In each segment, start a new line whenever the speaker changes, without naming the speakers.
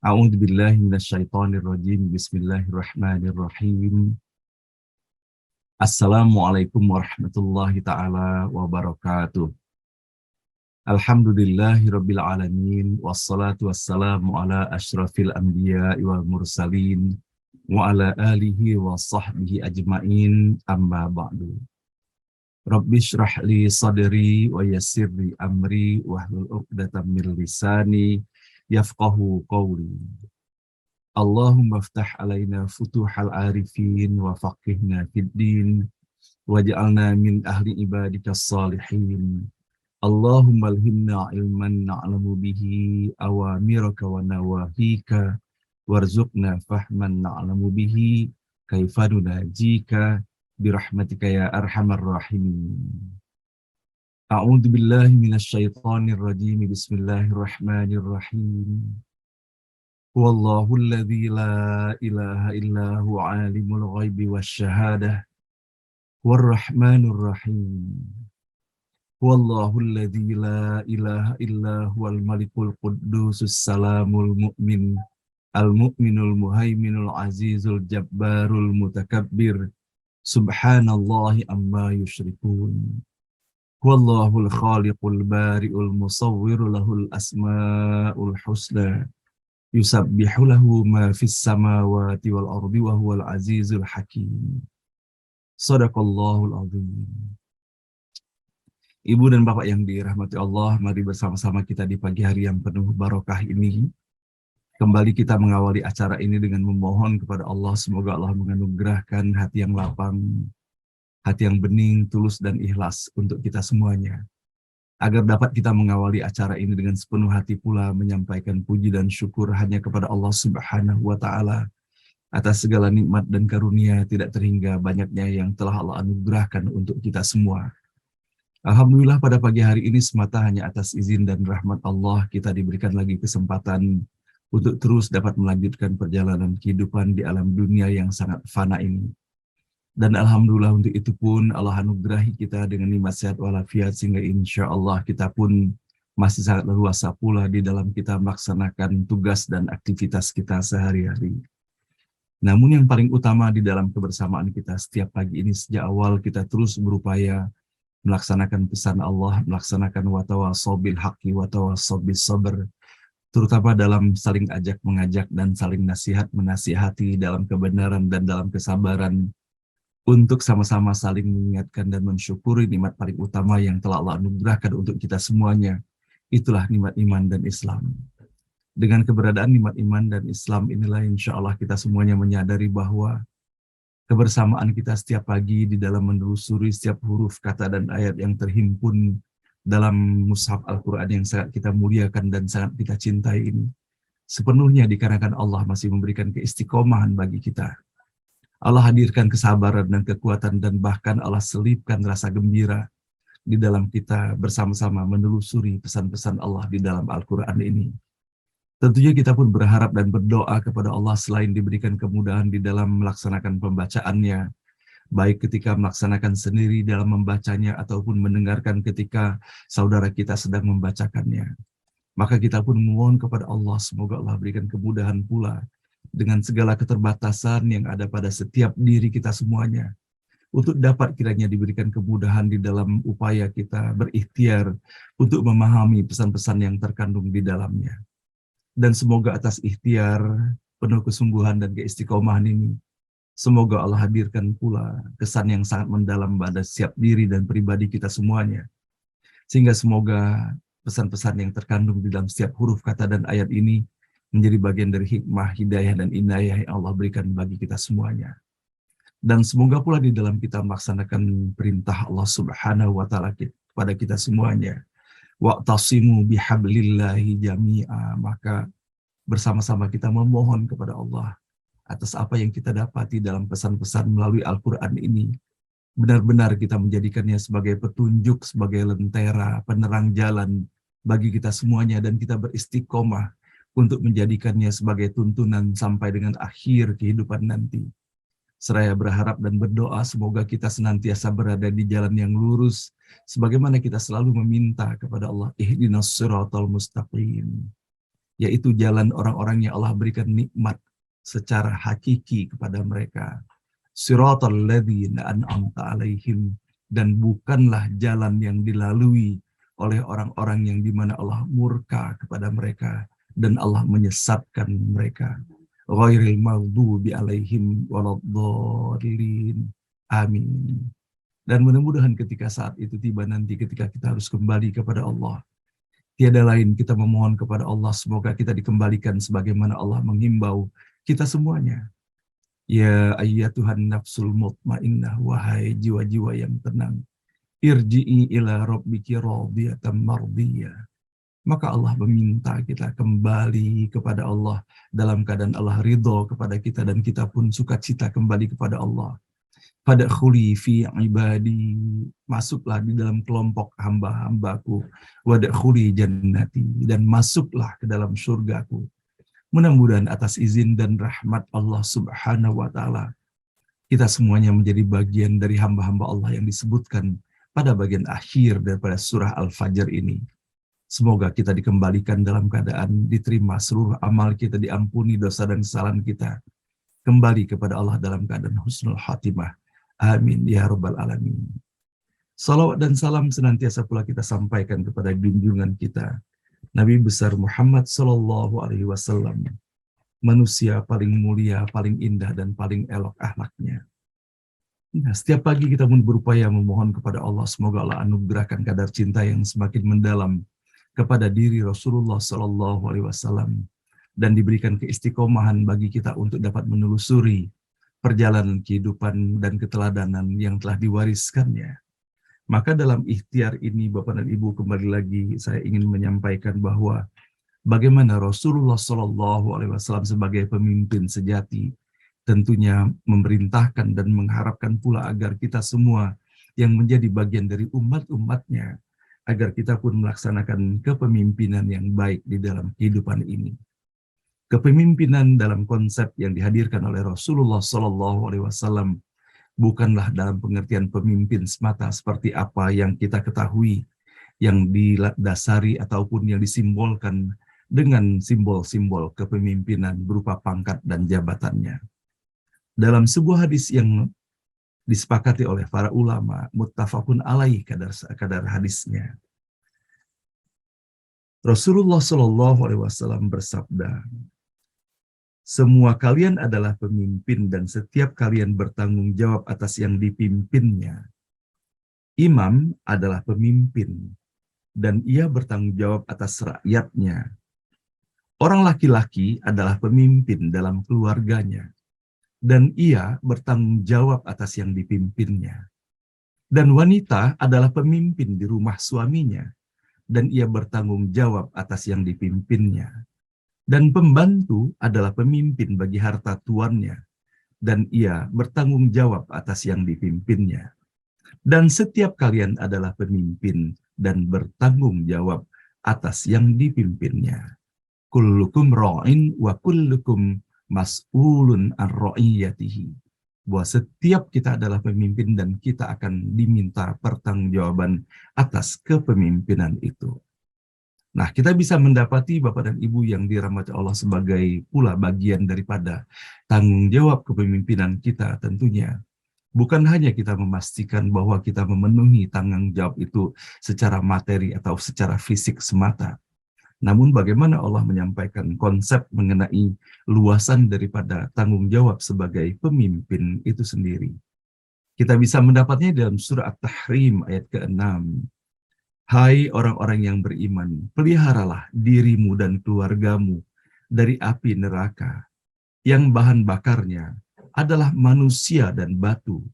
A'udzu billahi minasyaitonir rajim. Bismillahirrahmanirrahim. Assalamualaikum warahmatullahi taala wabarakatuh. Alhamdulillahi rabbil alamin wassalatu wassalamu ala asyrafil anbiya'i wal mursalin wa ala alihi wa sahbihi ajmain amma ba'du. Rabbi shrah li sadri wa yassir li amri wahlul 'uqdatam min lisani yafqahu qawli. Allahumma ftah alaina futuhal arifin wa faqihna fid din waj'alna min ahli ibadikas salihin. Allahumma alhimna ilman na'lamu bihi awamiraka wa nawahika warzuqna fahman na'lamu bihi kaifa nunajika birahmatika ya arhamar rahimin. A'udzu billahi minasyaitonir rajim. Bismillahirrahmanirrahim. Wallahu alladzi la ilaha illa huwa alimul ghaibi wasyahadah warrahmanur rahim. Wallahu alladzi la ilaha illa huwal malikul quddusus salamul mu'min al-mu'minul muhaiminul azizul jabbarul mutakabbir subhanallahi amma yusyrikun. Wallahul khaliqul bari'ul musawwiru lahul asma'ul husna yusabbihu lahu ma fis samawati wal ardi wa huwal azizul hakim. Shadaqallahul azim. Ibu dan Bapak yang dirahmati Allah, mari bersama-sama kita di pagi hari yang penuh barokah ini. Kembali kita mengawali acara ini dengan memohon kepada Allah, semoga Allah menganugerahkan hati yang lapang, hati yang bening, tulus dan ikhlas untuk kita semuanya. Agar dapat kita mengawali acara ini dengan sepenuh hati pula menyampaikan puji dan syukur hanya kepada Allah Subhanahu wa Ta'ala atas segala nikmat dan karunia tidak terhingga banyaknya yang telah Allah anugerahkan untuk kita semua. Alhamdulillah pada pagi hari ini semata hanya atas izin dan rahmat Allah kita diberikan lagi kesempatan untuk terus dapat melanjutkan perjalanan kehidupan di alam dunia yang sangat fana ini. Dan alhamdulillah untuk itu pun Allah anugerahi kita dengan nikmat sehat walafiat sehingga insya Allah kita pun masih sangat leluasa pula di dalam kita melaksanakan tugas dan aktivitas kita sehari-hari. Namun yang paling utama di dalam kebersamaan kita setiap pagi ini sejak awal kita terus berupaya melaksanakan pesan Allah, melaksanakan watawasau bil haqqi watawasau bis sabr, terutama dalam saling ajak mengajak dan saling nasihat menasihati dalam kebenaran dan dalam kesabaran, untuk sama-sama saling mengingatkan dan mensyukuri nikmat paling utama yang telah Allah anugerahkan untuk kita semuanya. Itulah nikmat iman dan Islam. Dengan keberadaan nikmat iman dan Islam inilah insya Allah kita semuanya menyadari bahwa kebersamaan kita setiap pagi di dalam menelusuri setiap huruf, kata, dan ayat yang terhimpun dalam mushaf Al-Quran yang sangat kita muliakan dan sangat kita cintai ini, sepenuhnya dikarenakan Allah masih memberikan keistiqomahan bagi kita. Allah hadirkan kesabaran dan kekuatan dan bahkan Allah selipkan rasa gembira di dalam kita bersama-sama menelusuri pesan-pesan Allah di dalam Al-Quran ini. Tentunya kita pun berharap dan berdoa kepada Allah selain diberikan kemudahan di dalam melaksanakan pembacaannya, baik ketika melaksanakan sendiri dalam membacanya ataupun mendengarkan ketika saudara kita sedang membacakannya. Maka kita pun memohon kepada Allah semoga Allah berikan kemudahan pula dengan segala keterbatasan yang ada pada setiap diri kita semuanya, untuk dapat kiranya diberikan kemudahan di dalam upaya kita berikhtiar untuk memahami pesan-pesan yang terkandung di dalamnya. Dan semoga atas ikhtiar, penuh kesungguhan dan keistiqomahan ini, semoga Allah hadirkan pula kesan yang sangat mendalam pada setiap diri dan pribadi kita semuanya. Sehingga semoga pesan-pesan yang terkandung di dalam setiap huruf, kata, dan ayat ini menjadi bagian dari hikmah, hidayah, dan inayah yang Allah berikan bagi kita semuanya. Dan semoga pula di dalam kita melaksanakan perintah Allah Subhanahu wa Ta'ala kepada kita semuanya, wa'tasimu bihablillahi jami'a, maka bersama-sama kita memohon kepada Allah atas apa yang kita dapati dalam pesan-pesan melalui Al-Quran ini, benar-benar kita menjadikannya sebagai petunjuk, sebagai lentera, penerang jalan bagi kita semuanya, dan kita beristiqomah untuk menjadikannya sebagai tuntunan sampai dengan akhir kehidupan nanti. Seraya berharap dan berdoa semoga kita senantiasa berada di jalan yang lurus, sebagaimana kita selalu meminta kepada Allah, ihdinas siratal mustaqim. yaitu jalan orang-orang yang Allah berikan nikmat secara hakiki kepada mereka. Siratal ladzina an'amta alaihim, dan bukanlah jalan yang dilalui oleh orang-orang yang dimana Allah murka kepada mereka dan Allah menyesatkan mereka. Ghairil maghdubi alaihim waladdallin. Amin. Dan mudah-mudahan ketika saat itu tiba nanti, ketika kita harus kembali kepada Allah, tiada lain kita memohon kepada Allah, semoga kita dikembalikan sebagaimana Allah menghimbau kita semuanya. Ya ayyatuhan nafsul mutmainnah, wahai jiwa-jiwa yang tenang, irji'i ila rabbiki radiyatan mardiyah. Maka Allah meminta kita kembali kepada Allah dalam keadaan Allah ridho kepada kita, dan kita pun sukacita kembali kepada Allah. Fadkhuli fi ibadi, masuklah di dalam kelompok hamba-hambaku. Wadkhuli jannati, dan masuklah ke dalam surgaku. Mudah-mudahan atas izin dan rahmat Allah Subhanahu wa Ta'ala, kita semuanya menjadi bagian dari hamba-hamba Allah yang disebutkan pada bagian akhir daripada surah Al-Fajr ini. Semoga kita dikembalikan dalam keadaan diterima seluruh amal kita, diampuni dosa dan kesalahan kita, kembali kepada Allah dalam keadaan husnul khatimah. Amin ya rabbal alamin. Salawat dan salam senantiasa pula kita sampaikan kepada junjungan kita, Nabi besar Muhammad Sallallahu Alaihi Wasallam, manusia paling mulia, paling indah, dan paling elok akhlaknya. Nah, setiap pagi kita pun berupaya memohon kepada Allah, semoga Allah anugerahkan kadar cinta yang semakin mendalam kepada diri Rasulullah Sallallahu Alaihi Wasallam, dan diberikan keistiqomahan bagi kita untuk dapat menelusuri perjalanan kehidupan dan keteladanan yang telah diwariskannya. Maka dalam ikhtiar ini, Bapak dan Ibu, kembali lagi saya ingin menyampaikan bahwa bagaimana Rasulullah Shallallahu Alaihi Wasallam sebagai pemimpin sejati tentunya memerintahkan dan mengharapkan pula agar kita semua yang menjadi bagian dari umat-umatnya, agar kita pun melaksanakan kepemimpinan yang baik di dalam kehidupan ini. Kepemimpinan dalam konsep yang dihadirkan oleh Rasulullah Shallallahu Alaihi Wasallam bukanlah dalam pengertian pemimpin semata seperti apa yang kita ketahui, yang didasari ataupun yang disimbolkan dengan simbol-simbol kepemimpinan berupa pangkat dan jabatannya. Dalam sebuah hadis yang disepakati oleh para ulama, muttafaqun alaih kadar hadisnya, Rasulullah Shallallahu Alaihi Wasallam bersabda, semua kalian adalah pemimpin dan setiap kalian bertanggung jawab atas yang dipimpinnya. Imam adalah pemimpin dan ia bertanggung jawab atas rakyatnya. Orang laki-laki adalah pemimpin dalam keluarganya dan ia bertanggung jawab atas yang dipimpinnya. Dan wanita adalah pemimpin di rumah suaminya dan ia bertanggung jawab atas yang dipimpinnya. Dan pembantu adalah pemimpin bagi harta tuannya, dan ia bertanggung jawab atas yang dipimpinnya. Dan setiap kalian adalah pemimpin dan bertanggung jawab atas yang dipimpinnya. Kullukum ra'in wa kullukum mas'ulun an ra'iyatihi. Bahwa setiap kita adalah pemimpin dan kita akan diminta pertanggungjawaban atas kepemimpinan itu. Nah, kita bisa mendapati Bapak dan Ibu yang dirahmati Allah sebagai pula bagian daripada tanggung jawab kepemimpinan kita tentunya. Bukan hanya kita memastikan bahwa kita memenuhi tanggung jawab itu secara materi atau secara fisik semata. Namun bagaimana Allah menyampaikan konsep mengenai luasan daripada tanggung jawab sebagai pemimpin itu sendiri. Kita bisa mendapatnya dalam surah At-Tahrim ayat ke-6. Hai orang-orang yang beriman, peliharalah dirimu dan keluargamu dari api neraka, yang bahan bakarnya adalah manusia dan batu,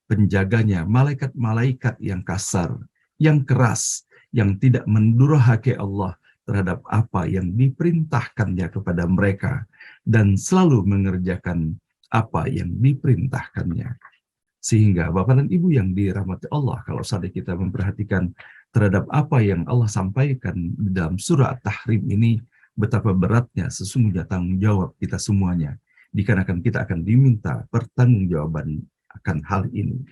penjaganya malaikat-malaikat yang kasar, yang keras, yang tidak mendurhaka Allah terhadap apa yang diperintahkannya kepada mereka, dan selalu mengerjakan apa yang diperintahkannya. Sehingga Bapak dan Ibu yang dirahmati Allah, kalau saja kita memperhatikan terhadap apa yang Allah sampaikan di dalam surah At-Tahrim ini, betapa beratnya sesungguhnya tanggung jawab kita semuanya, dikarenakan kita akan diminta pertanggungjawaban akan hal ini.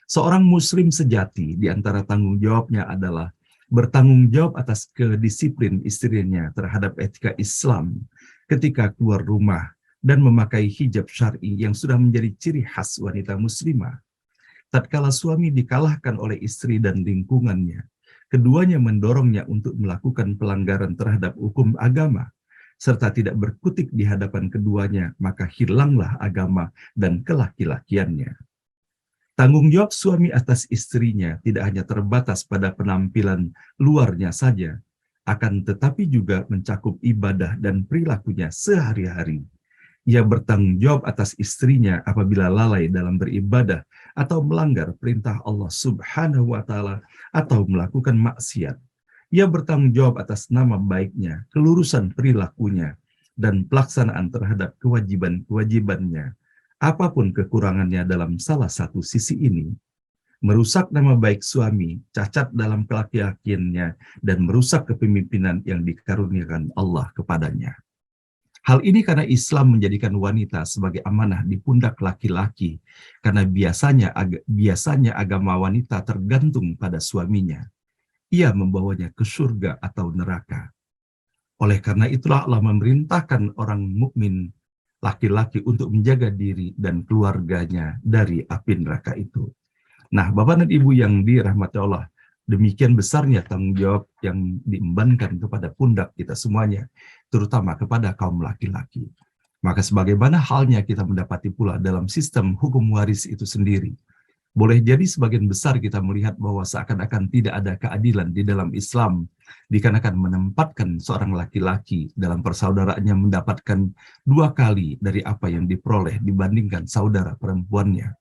Seorang muslim sejati di antara tanggung jawabnya adalah bertanggung jawab atas kedisiplin istrinya terhadap etika Islam ketika keluar rumah dan memakai hijab syar'i yang sudah menjadi ciri khas wanita muslimah. Tatkala suami dikalahkan oleh istri dan lingkungannya, keduanya mendorongnya untuk melakukan pelanggaran terhadap hukum agama, serta tidak berkutik di hadapan keduanya, maka hilanglah agama dan kelaki-lakiannya. Tanggung jawab suami atas istrinya tidak hanya terbatas pada penampilan luarnya saja, akan tetapi juga mencakup ibadah dan perilakunya sehari-hari. Ia bertanggung jawab atas istrinya apabila lalai dalam beribadah atau melanggar perintah Allah Subhanahu wa Ta'ala atau melakukan maksiat. Ia bertanggung jawab atas nama baiknya, kelurusan perilakunya, dan pelaksanaan terhadap kewajiban-kewajibannya. Apapun kekurangannya dalam salah satu sisi ini, merusak nama baik suami, cacat dalam kelaki-lakiannya, dan merusak kepemimpinan yang dikaruniakan Allah kepadanya. Hal ini karena Islam menjadikan wanita sebagai amanah di pundak laki-laki, karena biasanya agama wanita tergantung pada suaminya. Ia membawanya ke surga atau neraka. Oleh karena itulah Allah memerintahkan orang mukmin laki-laki untuk menjaga diri dan keluarganya dari api neraka itu. Nah, Bapak dan Ibu yang dirahmati Allah, demikian besarnya tanggung jawab yang diembankan kepada pundak kita semuanya, terutama kepada kaum laki-laki. Maka sebagaimana halnya kita mendapati pula dalam sistem hukum waris itu sendiri, boleh jadi sebagian besar kita melihat bahwa seakan-akan tidak ada keadilan di dalam Islam, dikarenakan menempatkan seorang laki-laki dalam persaudaraannya mendapatkan 2 kali dari apa yang diperoleh dibandingkan saudara perempuannya.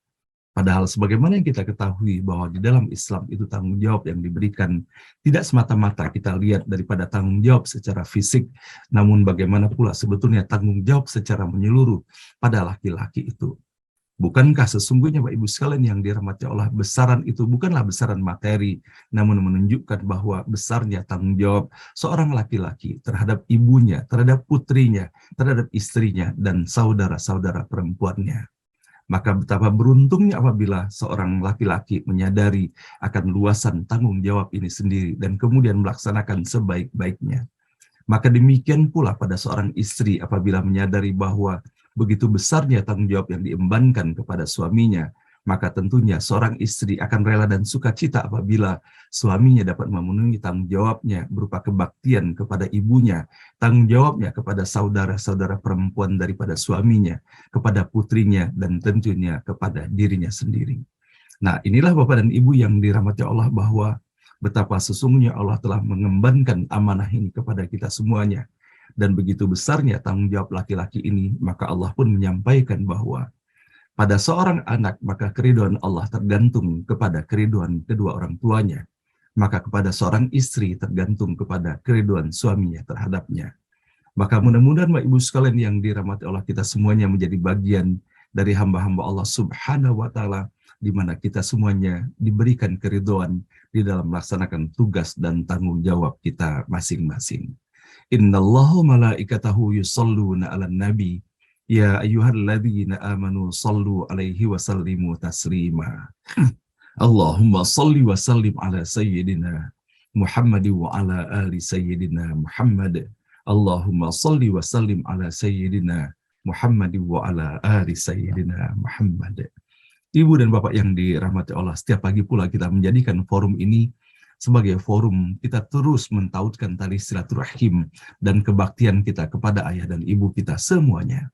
Padahal sebagaimana yang kita ketahui bahwa di dalam Islam itu tanggung jawab yang diberikan tidak semata-mata kita lihat daripada tanggung jawab secara fisik, namun bagaimana pula sebetulnya tanggung jawab secara menyeluruh pada laki-laki itu. Bukankah sesungguhnya Bapak Ibu sekalian yang dirahmati Allah, besaran itu bukanlah besaran materi, namun menunjukkan bahwa besarnya tanggung jawab seorang laki-laki terhadap ibunya, terhadap putrinya, terhadap istrinya, dan saudara-saudara perempuannya. Maka betapa beruntungnya apabila seorang laki-laki menyadari akan luasan tanggung jawab ini sendiri dan kemudian melaksanakan sebaik-baiknya. Maka demikian pula pada seorang istri apabila menyadari bahwa begitu besarnya tanggung jawab yang diembankan kepada suaminya, maka tentunya seorang istri akan rela dan sukacita apabila suaminya dapat memenuhi tanggung jawabnya berupa kebaktian kepada ibunya, tanggung jawabnya kepada saudara-saudara perempuan daripada suaminya, kepada putrinya, dan tentunya kepada dirinya sendiri. Nah, inilah Bapak dan Ibu yang dirahmati Allah, bahwa betapa sesungguhnya Allah telah mengembankan amanah ini kepada kita semuanya. Dan begitu besarnya tanggung jawab laki-laki ini, maka Allah pun menyampaikan bahwa pada seorang anak, maka keriduan Allah tergantung kepada keriduan kedua orang tuanya. Maka kepada seorang istri tergantung kepada keriduan suaminya terhadapnya. Maka mudah-mudahan Bapak Ibu sekalian yang dirahmati Allah, kita semuanya menjadi bagian dari hamba-hamba Allah Subhanahu wa Ta'ala, di mana kita semuanya diberikan keriduan di dalam melaksanakan tugas dan tanggung jawab kita masing-masing. Innallaha malaikatahu yusalluna 'alan nabi ya ayyuhalladzina amanu sallu 'alaihi wa sallimu taslima. Allahumma salli wa sallim ala sayyidina Muhammad wa ala ali sayyidina Muhammad. Allahumma salli wa sallim ala sayyidina Muhammad wa ala ali sayyidina Muhammad. Ibu dan Bapak yang dirahmati Allah, setiap pagi pula kita menjadikan forum ini sebagai forum kita terus mentautkan tali silaturahim dan kebaktian kita kepada ayah dan ibu kita semuanya.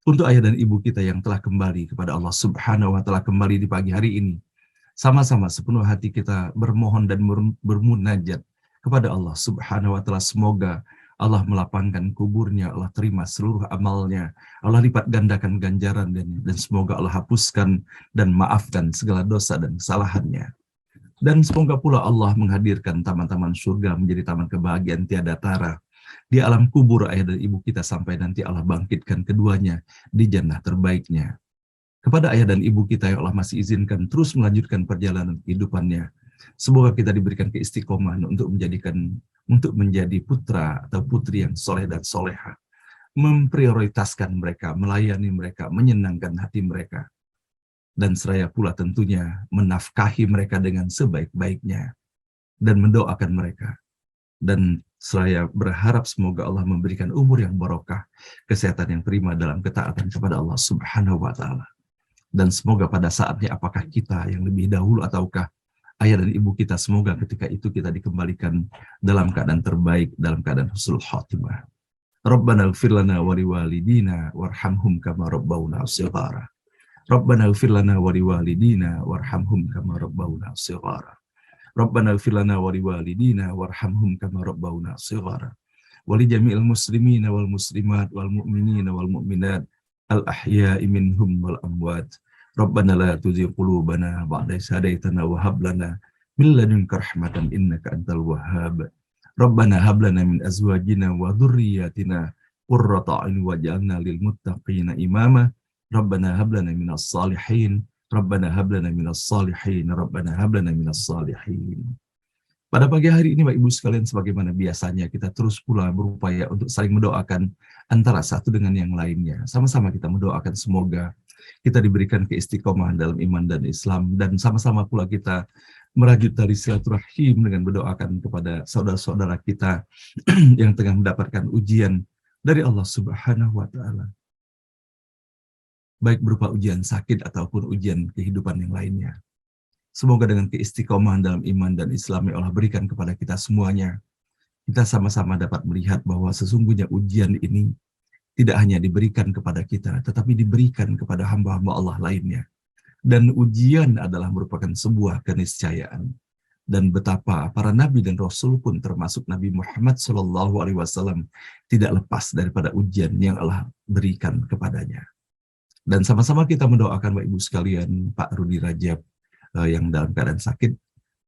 Untuk ayah dan ibu kita yang telah kembali kepada Allah Subhanahu wa Ta'ala kembali di pagi hari ini, sama-sama sepenuh hati kita bermohon dan bermunajat kepada Allah Subhanahu wa Ta'ala, semoga Allah melapangkan kuburnya, Allah terima seluruh amalnya, Allah lipat gandakan ganjaran dan semoga Allah hapuskan dan maafkan segala dosa dan kesalahannya. Dan semoga pula Allah menghadirkan taman-taman surga menjadi taman kebahagiaan tiada tara di alam kubur ayah dan ibu kita, sampai nanti Allah bangkitkan keduanya di jannah terbaiknya. Kepada ayah dan ibu kita yang Allah masih izinkan terus melanjutkan perjalanan kehidupannya, semoga kita diberikan keistiqomahan untuk menjadi putra atau putri yang soleh dan soleha, memprioritaskan mereka, melayani mereka, menyenangkan hati mereka, dan seraya pula tentunya menafkahi mereka dengan sebaik-baiknya. dan mendoakan mereka. Dan saya berharap semoga Allah memberikan umur yang barokah, kesehatan yang prima dalam ketaatan kepada Allah Subhanahu wa Ta'ala. Dan semoga pada saatnya, apakah kita yang lebih dahulu ataukah ayah dan ibu kita, semoga ketika itu kita dikembalikan dalam keadaan terbaik, dalam keadaan husnul khotimah. Rabbana ighfir lana wa liwalidina warhamhum kama rabbawna shighara. Rabbana ighfir lana wa liwalidina warhamhum kama rabbawna shighara. Rabbana ighfir lana wa liwalidina warhamhum kama rabbawna shighara. Wa li jami'il muslimina wal muslimat wal mu'minina wal mu'minat al ahya'i minhum wal amwat. Rabbana la tuzigh qulubana ba'da idh hadaytana wa hab lana min ladunka rahmatan innaka antal wahhab. Rabbana hab lana min azwajina wa dhurriyyatina qurrata a'yun waj'alna lil muttaqina imama. Rabbana hab lana minas salihin. Rabbana hab lana minas salihin. Rabbana hab lana minas salihin. Pada pagi hari ini Bapak Ibu sekalian, sebagaimana biasanya kita terus pula berupaya untuk saling mendoakan antara satu dengan yang lainnya. Sama-sama kita mendoakan semoga kita diberikan keistiqomahan dalam iman dan Islam, dan sama-sama pula kita merajut tali silaturahim dengan mendoakan kepada saudara-saudara kita yang tengah mendapatkan ujian dari Allah Subhanahu wa Ta'ala, baik berupa ujian sakit ataupun ujian kehidupan yang lainnya. Semoga dengan keistiqomahan dalam iman dan Islam yang Allah berikan kepada kita semuanya, kita sama-sama dapat melihat bahwa sesungguhnya ujian ini tidak hanya diberikan kepada kita, tetapi diberikan kepada hamba-hamba Allah lainnya. Dan ujian adalah merupakan sebuah keniscayaan. Dan betapa para nabi dan rasul pun termasuk Nabi Muhammad SAW tidak lepas daripada ujian yang Allah berikan kepadanya. Dan sama-sama kita mendoakan Bapak Ibu sekalian, Pak Rudi Rajab yang dalam keadaan sakit,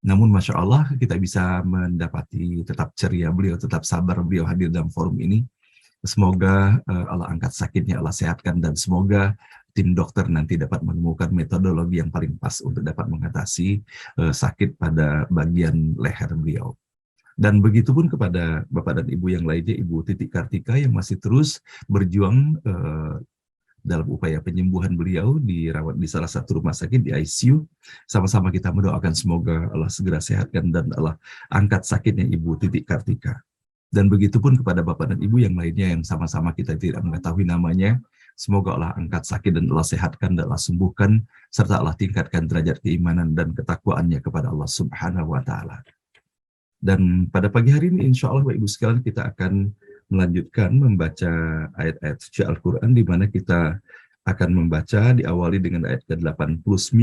namun Masya Allah kita bisa mendapati tetap ceria beliau, tetap sabar beliau hadir dalam forum ini. Semoga Allah angkat sakitnya, Allah sehatkan, dan semoga tim dokter nanti dapat menemukan metodologi yang paling pas untuk dapat mengatasi sakit pada bagian leher beliau. Dan begitu pun kepada Bapak dan Ibu yang lainnya, Ibu Titik Kartika yang masih terus berjuang dalam upaya penyembuhan beliau, dirawat di salah satu rumah sakit di ICU. Sama-sama kita mendoakan semoga Allah segera sehatkan dan Allah angkat sakitnya Ibu Titik Kartika. Dan begitu pun kepada Bapak dan Ibu yang lainnya yang sama-sama kita tidak mengetahui namanya, semoga Allah angkat sakit dan Allah sehatkan dan Allah sembuhkan, serta Allah tingkatkan derajat keimanan dan ketakwaannya kepada Allah Subhanahu wa Ta'ala. Dan pada pagi hari ini insya Allah Bapak Ibu sekalian, kita akan melanjutkan membaca ayat-ayat suci Al-Quran, di mana kita akan membaca diawali dengan ayat ke-89,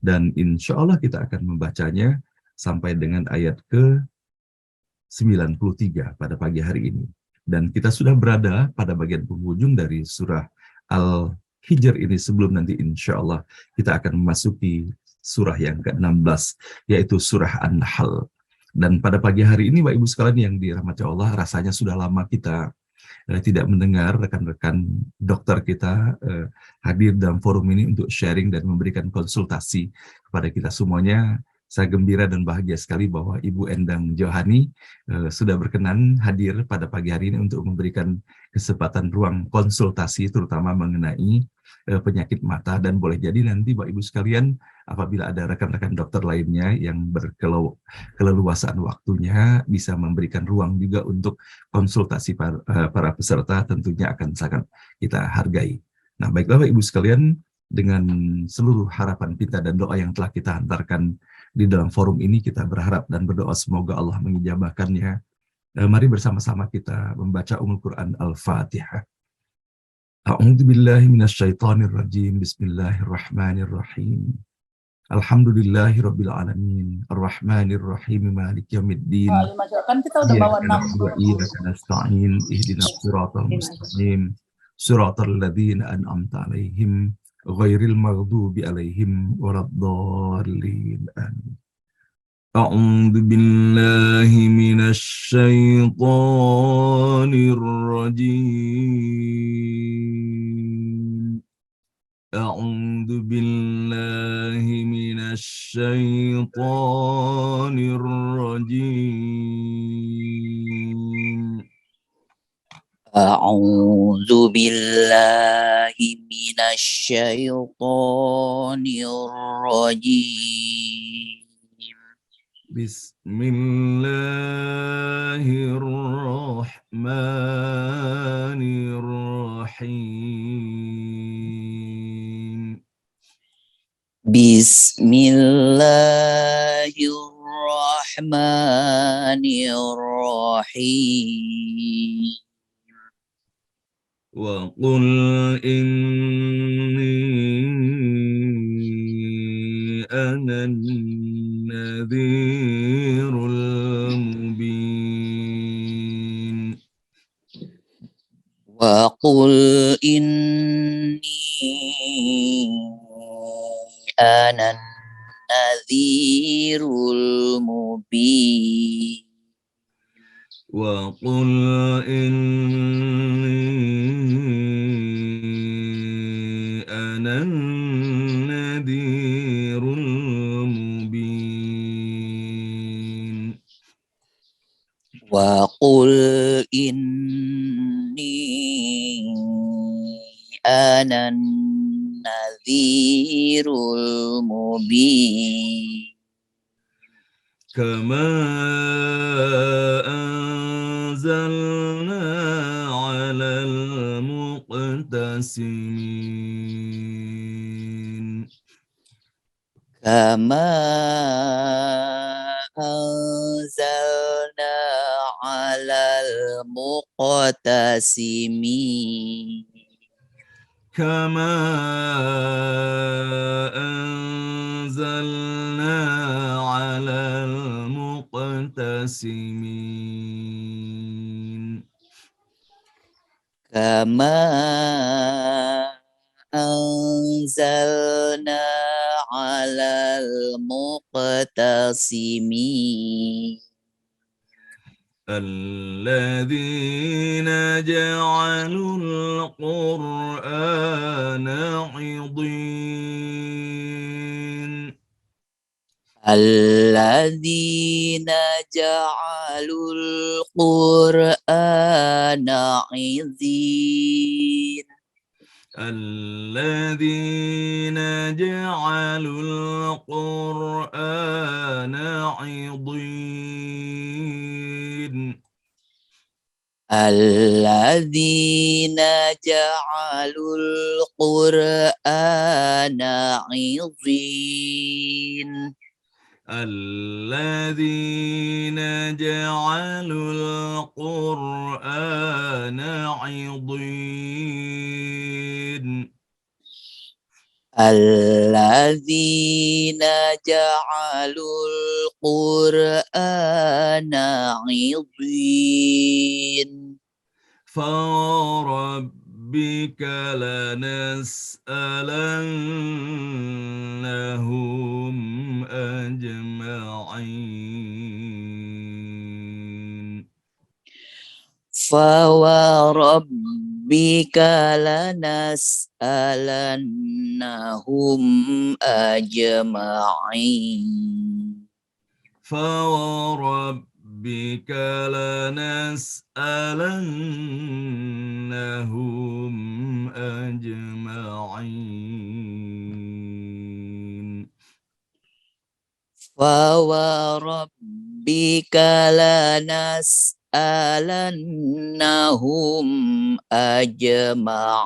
dan insya Allah kita akan membacanya sampai dengan ayat ke-93 pada pagi hari ini. Dan kita sudah berada pada bagian penghujung dari surah Al-Hijr ini, sebelum nanti insya Allah kita akan memasuki surah yang ke-16, yaitu surah An-Nahl. Dan pada pagi hari ini Bapak Ibu sekalian yang dirahmati Allah, rasanya sudah lama kita tidak mendengar rekan-rekan dokter kita hadir dalam forum ini untuk sharing dan memberikan konsultasi kepada kita semuanya. Saya gembira dan bahagia sekali bahwa Ibu Endang Johani sudah berkenan hadir pada pagi hari ini untuk memberikan kesempatan ruang konsultasi, terutama mengenai penyakit mata. Dan boleh jadi nanti Bapak Ibu sekalian, apabila ada rekan-rekan dokter lainnya yang berkeleluasaan waktunya, bisa memberikan ruang juga untuk konsultasi para peserta, tentunya akan sangat kita hargai. Nah, baiklah Bapak Ibu sekalian, dengan seluruh harapan kita dan doa yang telah kita hantarkan di dalam forum ini, kita berharap dan berdoa semoga Allah mengijabahkannya. Mari bersama-sama kita membaca Quran Al-Fatihah. A'udzu billahi minasyaitonir rajim. Bismillahirrahmanirrahim. Alhamdulillahirabbil alamin. Arrahmanir rahim. Maliki yaumiddin.
Kan kita udah bawa 6
wa iyyaka nasta'in. Ihdinas siratal mustaqim. Siratal ladzina an'amta 'alaihim ghairil maghdubi 'alaihim waladdallin. Amin. A'udzu billahi minasy syaithanir rajim. A'udzu billahi minasy syaithanir rajim.
A'udzu billahi minasy syaithanir rajim.
Bismillahirrahmanirrahim.
Bismillahirrahmanirrahim.
Wa qul inni anan nadhirul mubin.
Wa qul inni anan nadhirul mubin.
Wa qul inni anan nadhirul mubin.
Wa qul inni anan nadhirul mubin.
Kama anzalna ala al-muqtasimin.
Kama anzalna alal muqtasimin.
Kama anzalna ala al-muqtasimin.
Kama anzalna alal muqtasimin.
الذين جعلوا القرآن عضين.
الذين جعلوا القرآن عضين.
الذين جعلوا القرآن عضين.
الذين جعلوا القرآن عضين.
الذين جعلوا القرآن عضين.
الذين جعلوا القرآن عضين.
فوربك لنسألنهم أجمعين.
فوربك لنسألنهم أجمعين.
فوربك لنسألنهم أجمعين.
فوربك لنسألنهم أجمعين.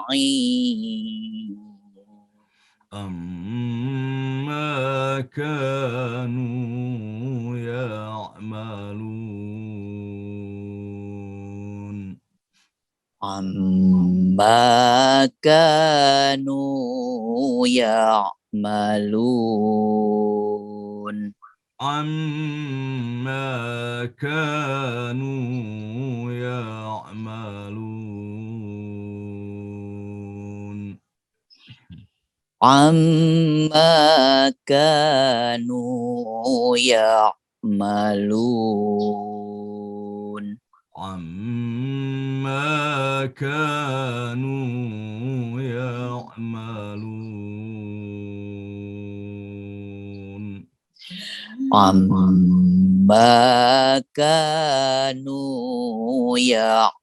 أما كانوا يعملون.
عما كانوا يعملون.
عما كانوا يعملون.
عما كانوا يعملون.
عما كانوا يعملون.
عما كانوا يعملون.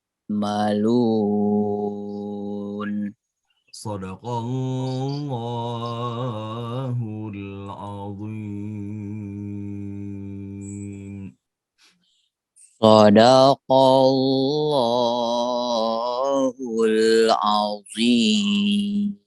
صدق الله العظيم.
Sadaqallahul azim.